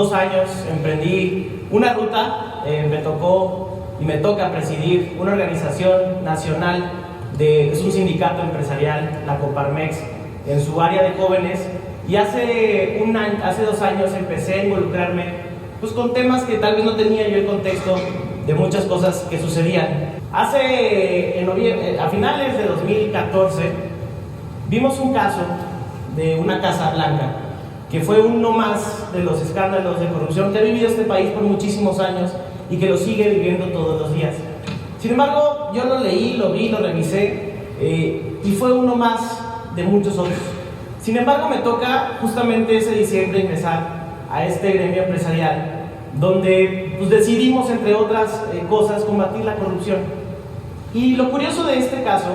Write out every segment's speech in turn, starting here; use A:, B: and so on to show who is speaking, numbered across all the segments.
A: 2 años emprendí una ruta, me tocó y me toca presidir una organización nacional, es un sindicato empresarial, la Coparmex, en su área de jóvenes, y hace 2 años empecé a involucrarme pues, con temas que tal vez no tenía yo el contexto de muchas cosas que sucedían. A finales de 2014 vimos un caso de una Casa Blanca que fue uno más de los escándalos de corrupción que ha vivido este país por muchísimos años y que lo sigue viviendo todos los días. Sin embargo, yo lo leí, lo vi, lo revisé y fue uno más de muchos otros. Sin embargo, me toca justamente ese diciembre ingresar a este gremio empresarial donde pues, decidimos, entre otras cosas, combatir la corrupción. Y lo curioso de este caso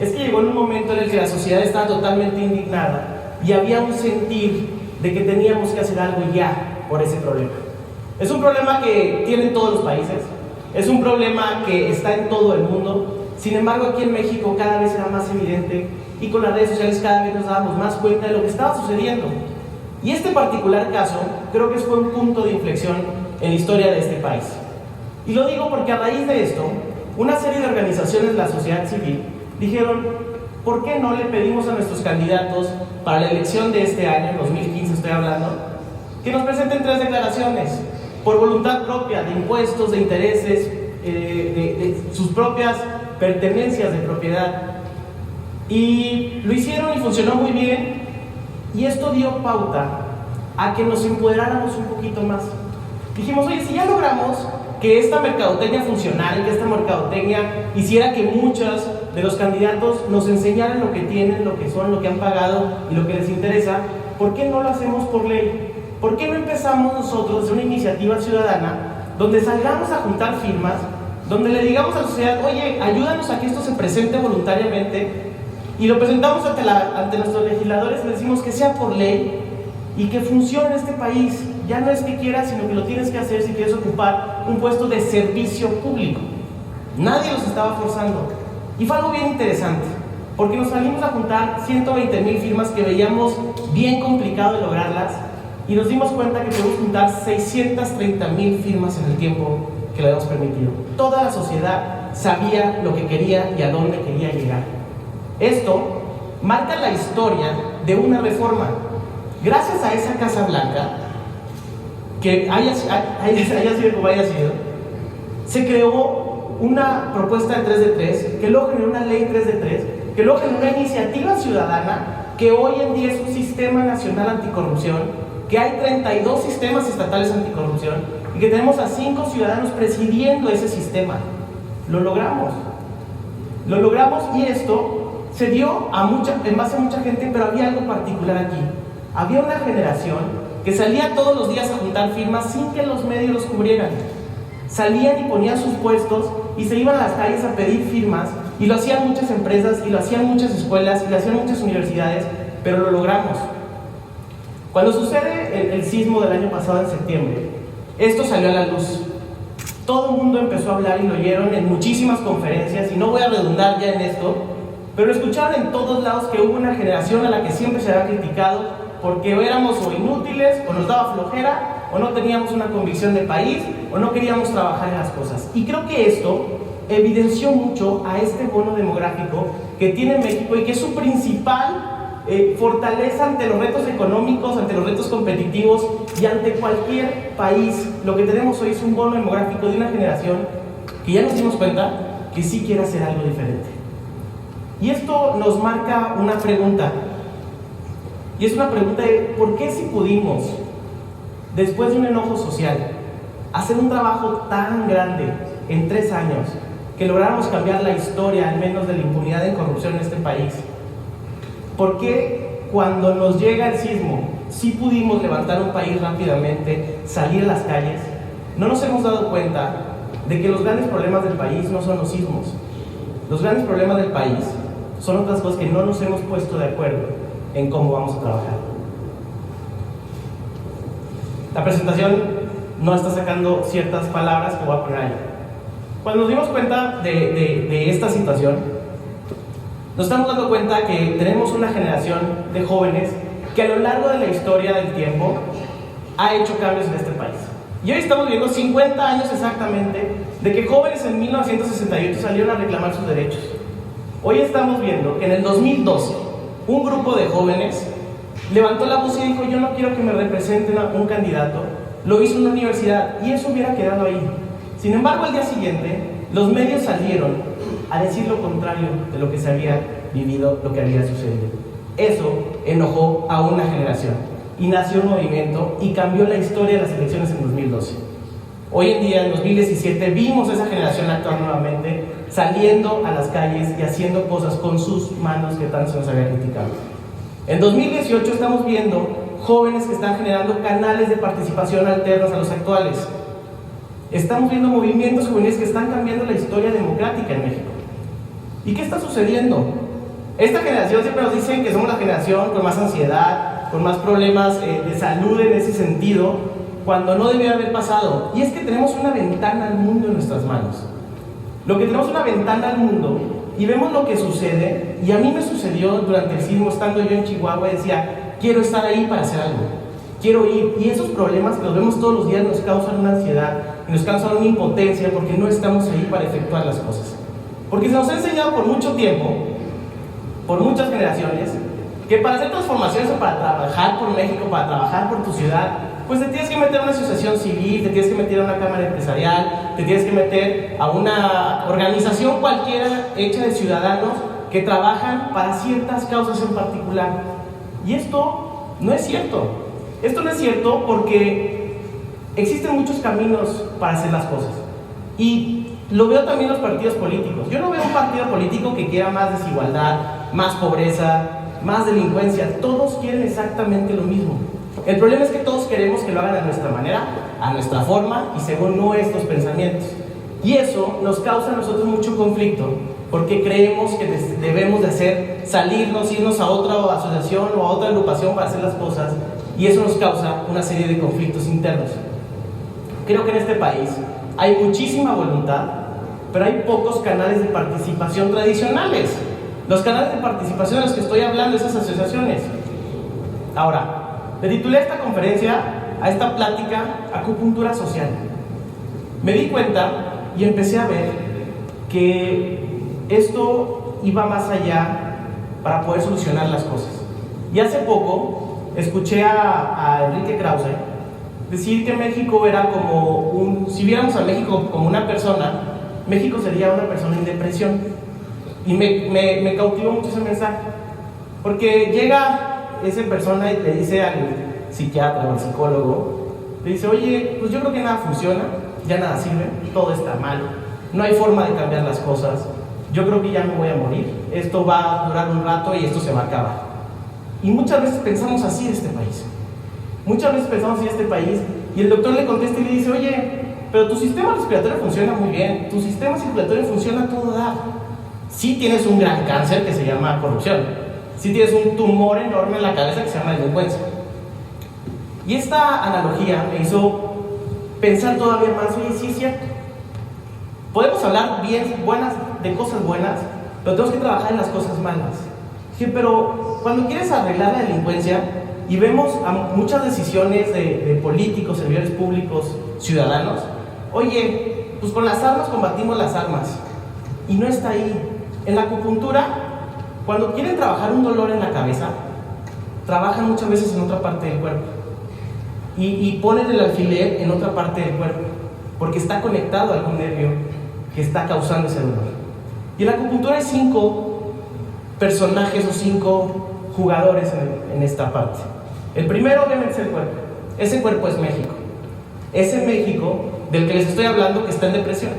A: es que llegó en un momento en el que la sociedad estaba totalmente indignada y había un sentir de que teníamos que hacer algo ya por ese problema. Es un problema que tienen todos los países, es un problema que está en todo el mundo. Sin embargo, aquí en México cada vez era más evidente y con las redes sociales cada vez nos dábamos más cuenta de lo que estaba sucediendo. Y este particular caso creo que fue un punto de inflexión en la historia de este país. Y lo digo porque a raíz de esto, una serie de organizaciones de la sociedad civil dijeron, ¿por qué no le pedimos a nuestros candidatos para la elección de este año, 2015 estoy hablando, que nos presenten 3 declaraciones por voluntad propia de impuestos, de intereses, de sus propias pertenencias de propiedad? Y lo hicieron y funcionó muy bien, y esto dio pauta a que nos empoderáramos un poquito más. Dijimos, oye, si ya logramos que esta mercadotecnia funcionara y que esta mercadotecnia hiciera que muchos de los candidatos nos enseñaran lo que tienen, lo que son, lo que han pagado y lo que les interesa, ¿por qué no lo hacemos por ley? ¿Por qué no empezamos nosotros una iniciativa ciudadana donde salgamos a juntar firmas, donde le digamos a la sociedad, oye, ayúdanos a que esto se presente voluntariamente, y lo presentamos ante nuestros legisladores y les decimos que sea por ley y que funcione en este país? Ya no es que quieras, sino que lo tienes que hacer si quieres ocupar un puesto de servicio público. Nadie los estaba forzando. Y fue algo bien interesante, porque nos salimos a juntar 120,000 firmas que veíamos bien complicado de lograrlas, y nos dimos cuenta que podemos juntar 630,000 firmas en el tiempo que le habíamos permitido. Toda la sociedad sabía lo que quería y a dónde quería llegar. Esto marca la historia de una reforma. Gracias a esa Casa Blanca, que haya sido como haya sido, se creó una propuesta de 3 de 3, que luego generó una ley 3 de 3, que luego generó una iniciativa ciudadana, que hoy en día es un sistema nacional anticorrupción, que hay 32 sistemas estatales anticorrupción y que tenemos a 5 ciudadanos presidiendo ese sistema. Lo logramos y esto se dio en base a mucha gente, pero había algo particular aquí. Había una generación que salía todos los días a juntar firmas sin que los medios los cubrieran. Salían y ponían sus puestos y se iban a las calles a pedir firmas, y lo hacían muchas empresas, y lo hacían muchas escuelas, y lo hacían muchas universidades, pero lo logramos. Cuando sucede el sismo del año pasado en septiembre, esto salió a la luz. Todo el mundo empezó a hablar y lo oyeron en muchísimas conferencias, y no voy a redundar ya en esto, pero escucharon en todos lados que hubo una generación a la que siempre se había criticado porque éramos o inútiles, o nos daba flojera, o no teníamos una convicción de país, o no queríamos trabajar en las cosas. Y creo que esto evidenció mucho a este bono demográfico que tiene México y que es su principal fortaleza ante los retos económicos, ante los retos competitivos y ante cualquier país. Lo que tenemos hoy es un bono demográfico de una generación que ya nos dimos cuenta que sí quiere hacer algo diferente. Y esto nos marca una pregunta, y es una pregunta de ¿por qué si pudimos, después de un enojo social, hacer un trabajo tan grande en 3 años, que lográramos cambiar la historia, al menos de la impunidad en corrupción en este país? ¿Por qué cuando nos llega el sismo, sí pudimos levantar un país rápidamente, salir a las calles? No nos hemos dado cuenta de que los grandes problemas del país no son los sismos. Los grandes problemas del país son otras cosas que no nos hemos puesto de acuerdo en cómo vamos a trabajar. La presentación no está sacando ciertas palabras que voy a poner ahí. Cuando nos dimos cuenta de esta situación, nos estamos dando cuenta que tenemos una generación de jóvenes que a lo largo de la historia del tiempo ha hecho cambios en este país. Y hoy estamos viviendo 50 años exactamente de que jóvenes en 1968 salieron a reclamar sus derechos. Hoy estamos viendo que en el 2012 un grupo de jóvenes levantó la voz y dijo: yo no quiero que me representen a un candidato. Lo hizo en una universidad y eso hubiera quedado ahí. Sin embargo, al día siguiente los medios salieron a decir lo contrario de lo que se había vivido, lo que había sucedido. Eso enojó a una generación y nació un movimiento y cambió la historia de las elecciones en 2012. Hoy en día, en 2017, vimos a esa generación actuar nuevamente, saliendo a las calles y haciendo cosas con sus manos que tanto se nos había criticado. En 2018 estamos viendo jóvenes que están generando canales de participación alternos a los actuales. Estamos viendo movimientos juveniles que están cambiando la historia democrática en México. ¿Y qué está sucediendo? Esta generación siempre nos dicen que somos la generación con más ansiedad, con más problemas de salud en ese sentido, cuando no debió haber pasado. Y es que tenemos una ventana al mundo en nuestras manos. Lo que tenemos una ventana al mundo y vemos lo que sucede, y a mí me sucedió durante el sismo, estando yo en Chihuahua, y decía: quiero estar ahí para hacer algo, quiero ir. Y esos problemas que los vemos todos los días nos causan una ansiedad y nos causan una impotencia porque no estamos ahí para efectuar las cosas. Porque se nos ha enseñado por mucho tiempo, por muchas generaciones, que para hacer transformaciones o para trabajar por México, para trabajar por tu ciudad, pues te tienes que meter a una asociación civil, te tienes que meter a una cámara empresarial, te tienes que meter a una organización cualquiera hecha de ciudadanos que trabajan para ciertas causas en particular. Y esto no es cierto. Esto no es cierto porque existen muchos caminos para hacer las cosas. Y lo veo también en los partidos políticos. Yo no veo un partido político que quiera más desigualdad, más pobreza, más delincuencia. Todos quieren exactamente lo mismo. El problema es que todos queremos que lo hagan a nuestra manera, a nuestra forma y según nuestros pensamientos. Y eso nos causa a nosotros mucho conflicto, porque creemos que debemos de salirnos, irnos a otra asociación o a otra agrupación para hacer las cosas, y eso nos causa una serie de conflictos internos. Creo que en este país hay muchísima voluntad, pero hay pocos canales de participación tradicionales. Los canales de participación de los que estoy hablando, esas asociaciones. Ahora, le titulé esta conferencia, a esta plática, Acupuntura Social. Me di cuenta y empecé a ver que esto iba más allá para poder solucionar las cosas. Y hace poco escuché a Enrique Krause decir que México era como si viéramos a México como una persona, México sería una persona en depresión. Y me cautivó mucho ese mensaje, porque llega esa persona y le dice al psiquiatra o al psicólogo, le dice: oye, pues yo creo que nada funciona, ya nada sirve, todo está mal, no hay forma de cambiar las cosas, yo creo que ya me voy a morir, esto va a durar un rato y esto se va a acabar. Y muchas veces pensamos así de este país. Muchas veces pensamos así de este país y el doctor le contesta y le dice: oye, pero tu sistema respiratorio funciona muy bien, tu sistema circulatorio funciona a todo dar. Sí tienes un gran cáncer que se llama corrupción, sí tienes un tumor enorme en la cabeza que se llama delincuencia. Y esta analogía me hizo pensar todavía más: oye, sí es cierto. Podemos hablar de cosas buenas, pero tenemos que trabajar en las cosas malas. Sí, pero cuando quieres arreglar la delincuencia y vemos muchas decisiones de políticos, servidores públicos, ciudadanos, oye, pues con las armas combatimos las armas. Y no está ahí. En la acupuntura, cuando quieren trabajar un dolor en la cabeza, trabajan muchas veces en otra parte del cuerpo. Y ponen el alfiler en otra parte del cuerpo, porque está conectado a algún nervio que está causando ese dolor. Y en la acupuntura hay 5 personajes o 5 jugadores en esta parte. El primero obviamente es el cuerpo. Ese cuerpo es México. Ese México del que les estoy hablando, que está en depresión.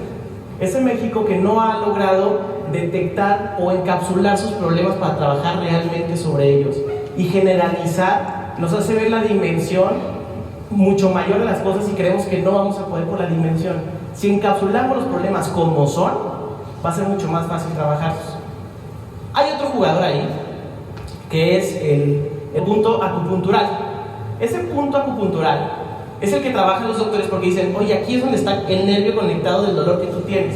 A: Ese México que no ha logrado detectar o encapsular sus problemas para trabajar realmente sobre ellos y generalizar, nos hace ver la dimensión mucho mayor de las cosas y creemos que no vamos a poder por la dimensión. Si encapsulamos los problemas como son, va a ser mucho más fácil trabajarlos. Hay otro jugador ahí que es el punto acupuntural. Ese punto acupuntural es el que trabajan los doctores porque dicen: oye, aquí es donde está el nervio conectado del dolor que tú tienes.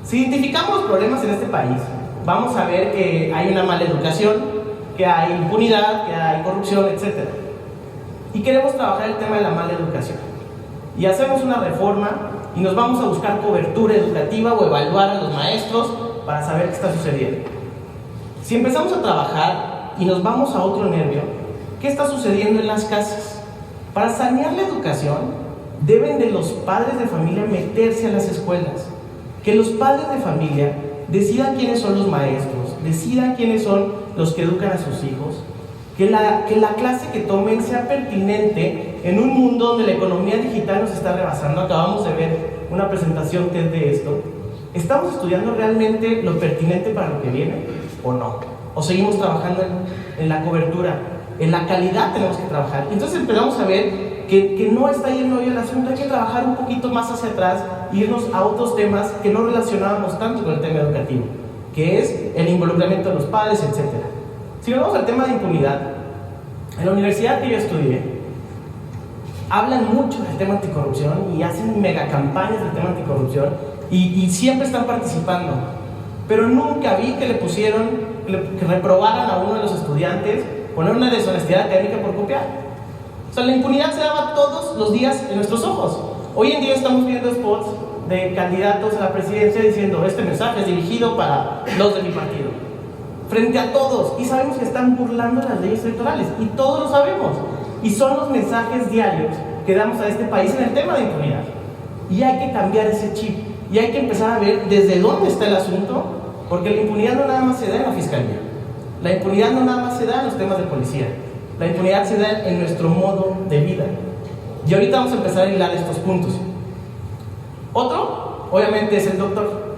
A: Si identificamos los problemas en este país, vamos a ver que hay una mala educación, que hay impunidad, que hay corrupción, etc. y queremos trabajar el tema de la mala educación. Y hacemos una reforma y nos vamos a buscar cobertura educativa o evaluar a los maestros para saber qué está sucediendo. Si empezamos a trabajar y nos vamos a otro nervio, ¿qué está sucediendo en las casas? Para sanear la educación, deben de los padres de familia meterse a las escuelas. Que los padres de familia decidan quiénes son los maestros, decidan quiénes son los que educan a sus hijos, que la clase que tomen sea pertinente en un mundo donde la economía digital nos está rebasando. Acabamos de ver una presentación TED de esto. ¿Estamos estudiando realmente lo pertinente para lo que viene o no? ¿O seguimos trabajando en la cobertura? En la calidad tenemos que trabajar. Entonces empezamos a ver que no está ahí el meollo del asunto. Hay que trabajar un poquito más hacia atrás e irnos a otros temas que no relacionábamos tanto con el tema educativo, que es el involucramiento de los padres, etc. Si nos vamos al tema de impunidad, en la universidad que yo estudié, hablan mucho del tema anticorrupción y hacen mega campañas del tema anticorrupción y siempre están participando, pero nunca vi que que reprobaran a uno de los estudiantes, poner una deshonestidad académica por copiar. O sea, la impunidad se daba todos los días en nuestros ojos. Hoy en día estamos viendo spots de candidatos a la presidencia diciendo: este mensaje es dirigido para los de mi partido, frente a todos, y sabemos que están burlando las leyes electorales, y todos lo sabemos, y son los mensajes diarios que damos a este país en el tema de impunidad. Y hay que cambiar ese chip, y hay que empezar a ver desde dónde está el asunto, porque la impunidad no nada más se da en la fiscalía, la impunidad no nada más se da en los temas de policía, la impunidad se da en nuestro modo de vida. Y ahorita vamos a empezar a hilar estos puntos. Otro, obviamente, es el doctor,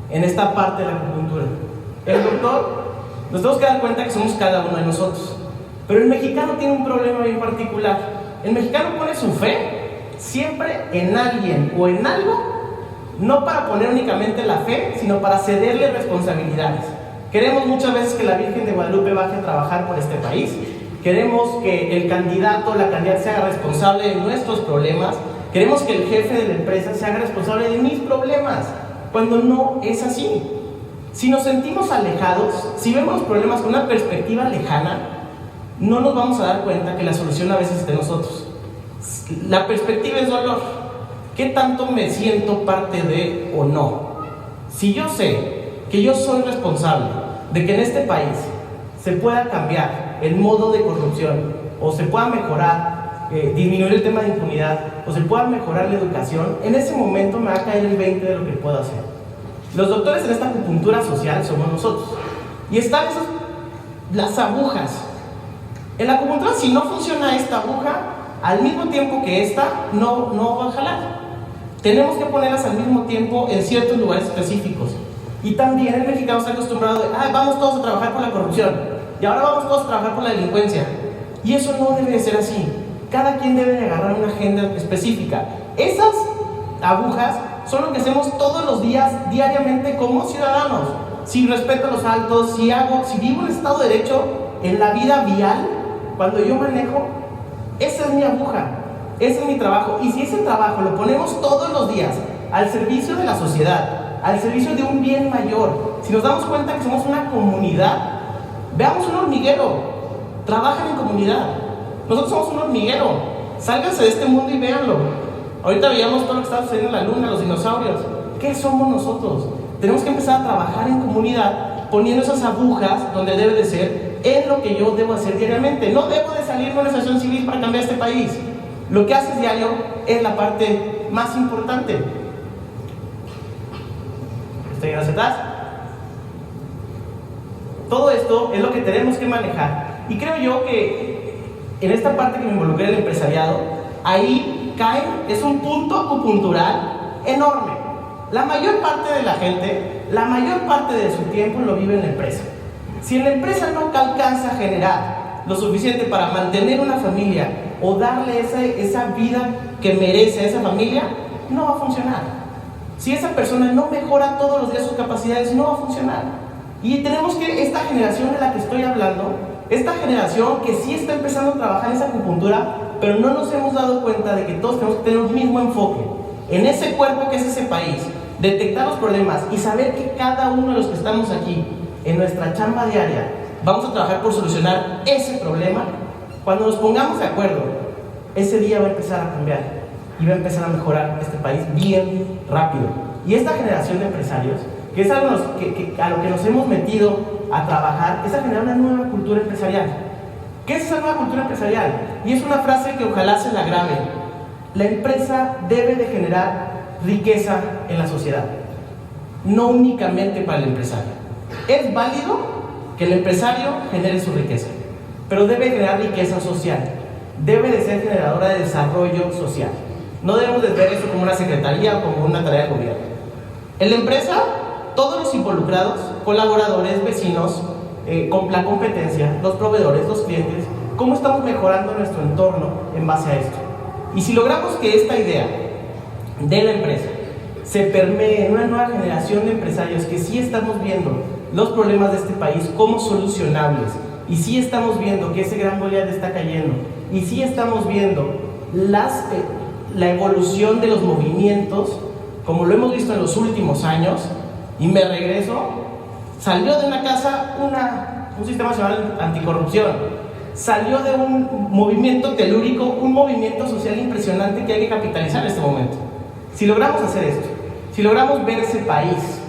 A: en esta parte de la acupuntura. El doctor, nos tenemos que dar cuenta que somos cada uno de nosotros. Pero el mexicano tiene un problema bien particular. El mexicano pone su fe siempre en alguien o en algo, no para poner únicamente la fe, sino para cederle responsabilidades. Queremos muchas veces que la Virgen de Guadalupe baje a trabajar por este país. Queremos que el candidato o la candidata se haga responsable de nuestros problemas. Queremos que el jefe de la empresa se haga responsable de mis problemas, cuando no es así. Si nos sentimos alejados, si vemos los problemas con una perspectiva lejana, no nos vamos a dar cuenta que la solución a veces está en nosotros. La perspectiva es dolor. ¿Qué tanto me siento parte de o no? Si yo sé que yo soy responsable de que en este país se pueda cambiar el modo de corrupción, o se pueda mejorar, disminuir el tema de impunidad, o se pueda mejorar la educación, en ese momento me va a caer el 20 de lo que puedo hacer. Los doctores en esta acupuntura social somos nosotros. Y están las agujas. En la acupuntura, si no funciona esta aguja, al mismo tiempo que esta, no va a jalar. Tenemos que ponerlas al mismo tiempo en ciertos lugares específicos. Y también el mexicano está acostumbrado de: vamos todos a trabajar por la corrupción, y ahora vamos todos a trabajar por la delincuencia. Y eso no debe de ser así. Cada quien debe de agarrar una agenda específica. Esas agujas son lo que hacemos todos los días, diariamente, como ciudadanos. Si respeto los altos, si vivo en Estado de Derecho, en la vida vial, cuando yo manejo, esa es mi aguja, ese es mi trabajo. Y si ese trabajo lo ponemos todos los días al servicio de la sociedad, al servicio de un bien mayor, si nos damos cuenta que somos una comunidad, veamos un hormiguero, trabajan en comunidad. Nosotros somos un hormiguero, sálganse de este mundo y véanlo. Ahorita veíamos todo lo que está sucediendo en la luna, los dinosaurios. ¿Qué somos nosotros? Tenemos que empezar a trabajar en comunidad, poniendo esas agujas donde debe de ser, en lo que yo debo hacer diariamente. No debo de salir de una asociación civil para cambiar este país. Lo que haces diario es la parte más importante. ¿Estoy hacia atrás? Todo esto es lo que tenemos que manejar. Y creo yo que en esta parte que me involucré en el empresariado, ahí es un punto acupuntural enorme. La mayor parte de la gente, la mayor parte de su tiempo lo vive en la empresa. Si en la empresa no alcanza a generar lo suficiente para mantener una familia o darle esa vida que merece a esa familia, no va a funcionar. Si esa persona no mejora todos los días sus capacidades, no va a funcionar. Y tenemos que, esta generación de la que estoy hablando, esta generación que sí está empezando a trabajar en esa acupuntura, pero no nos hemos dado cuenta de que todos tenemos que tener un mismo enfoque en ese cuerpo que es ese país, detectar los problemas y saber que cada uno de los que estamos aquí en nuestra chamba diaria vamos a trabajar por solucionar ese problema. Cuando nos pongamos de acuerdo, ese día va a empezar a cambiar y va a empezar a mejorar este país bien rápido. Y esta generación de empresarios, que es a lo que nos hemos metido a trabajar, es a generar una nueva cultura empresarial. ¿Qué es esa nueva cultura empresarial? Y es una frase que ojalá se la grabe. La empresa debe de generar riqueza en la sociedad, no únicamente para el empresario. Es válido que el empresario genere su riqueza, pero debe generar riqueza social, debe de ser generadora de desarrollo social. No debemos de ver eso como una secretaría o como una tarea del gobierno. En la empresa, todos los involucrados, colaboradores, vecinos, con la competencia, los proveedores, los clientes, cómo estamos mejorando nuestro entorno en base a esto. Y si logramos que esta idea de la empresa se permee en una nueva generación de empresarios que sí estamos viendo los problemas de este país como solucionables, y sí estamos viendo que ese gran Goliat está cayendo, y sí estamos viendo la evolución de los movimientos, como lo hemos visto en los últimos años, y me regreso, salió de una casa un sistema nacional anticorrupción, salió de un movimiento telúrico, un movimiento social impresionante que hay que capitalizar en este momento. Si logramos hacer esto, si logramos ver ese país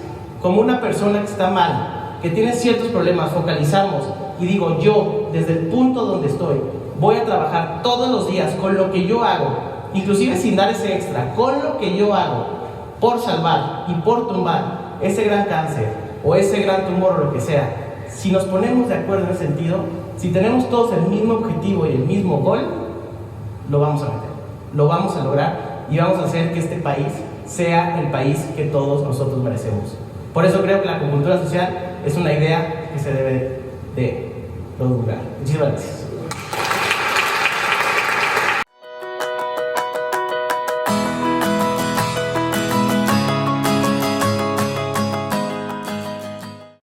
A: como una persona que está mal, que tiene ciertos problemas, focalizamos y digo yo, desde el punto donde estoy, voy a trabajar todos los días con lo que yo hago, inclusive sin dar ese extra, con lo que yo hago, por salvar y por tumbar ese gran cáncer o ese gran tumor o lo que sea. Si nos ponemos de acuerdo en ese sentido, si tenemos todos el mismo objetivo y el mismo gol, lo vamos a meter, lo vamos a lograr y vamos a hacer que este país sea el país que todos nosotros merecemos. Por eso creo que la acupuntura social es una idea que se debe de lograr. Muchísimas gracias.